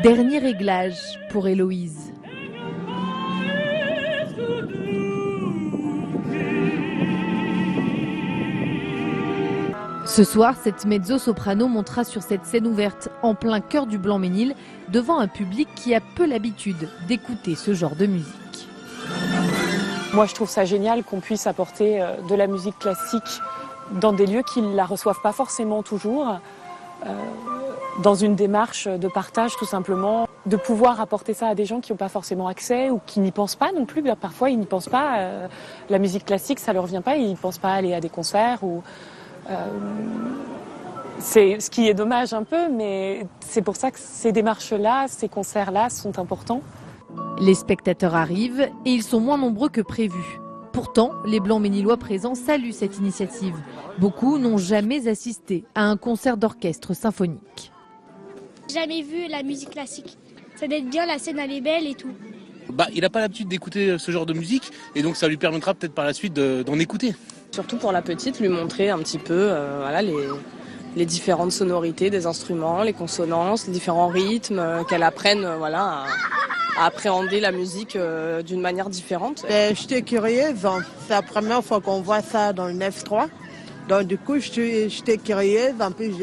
Dernier réglage pour Héloïse. Ce soir, cette mezzo-soprano montera sur cette scène ouverte en plein cœur du Blanc-Ménil devant un public qui a peu l'habitude d'écouter ce genre de musique. Moi, je trouve ça génial qu'on puisse apporter de la musique classique dans des lieux qui ne la reçoivent pas forcément toujours, dans une démarche de partage tout simplement, de pouvoir apporter ça à des gens qui n'ont pas forcément accès ou qui n'y pensent pas non plus. Parfois, ils n'y pensent pas. La musique classique, ça ne leur vient pas, ils ne pensent pas aller à des concerts. C'est ce qui est dommage un peu, mais c'est pour ça que ces démarches-là, ces concerts-là sont importants. Les spectateurs arrivent et ils sont moins nombreux que prévu. Pourtant, les Blancs-Ménilois présents saluent cette initiative. Beaucoup n'ont jamais assisté à un concert d'orchestre symphonique. Jamais vu la musique classique. Ça doit être bien, la scène elle est belle et tout. Il n'a pas l'habitude d'écouter ce genre de musique et donc ça lui permettra peut-être par la suite d'en écouter. Surtout pour la petite, lui montrer un petit peu les différentes sonorités des instruments, les consonances, les différents rythmes, qu'elle apprenne à appréhender la musique d'une manière différente. J'étais curieuse, c'est la première fois qu'on voit ça dans le 9-3. Donc du coup, j'étais curieuse, en plus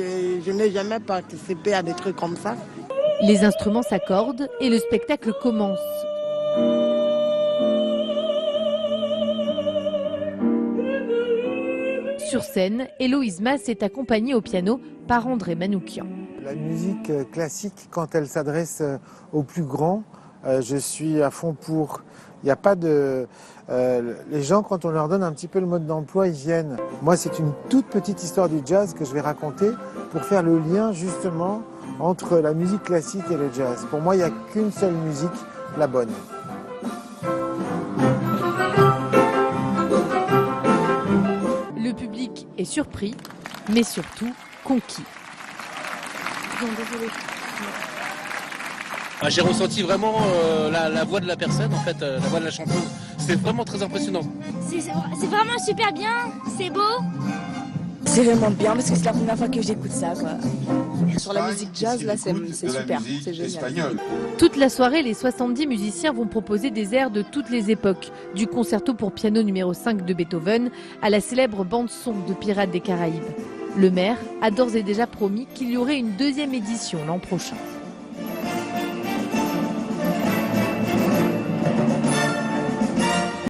je n'ai jamais participé à des trucs comme ça. Les instruments s'accordent et le spectacle commence. Sur scène, Héloïse Mas est accompagnée au piano par André Manoukian. La musique classique, quand elle s'adresse aux plus grands, je suis à fond pour. Il n'y a pas de... les gens, quand on leur donne un petit peu le mode d'emploi, ils viennent. Moi, c'est une toute petite histoire du jazz que je vais raconter pour faire le lien justement entre la musique classique et le jazz. Pour moi, il n'y a qu'une seule musique, la bonne. Le public est surpris, mais surtout conquis. J'ai ressenti vraiment la voix de la personne, en fait, la voix de la chanteuse. C'est vraiment très impressionnant. C'est vraiment super bien, c'est beau. C'est vraiment bien parce que c'est la première fois que j'écoute ça. Sur la musique jazz, là, c'est super, c'est génial. Toute la soirée, les 70 musiciens vont proposer des airs de toutes les époques, du concerto pour piano numéro 5 de Beethoven à la célèbre bande-son de Pirates des Caraïbes. Le maire a d'ores et déjà promis qu'il y aurait une deuxième édition l'an prochain.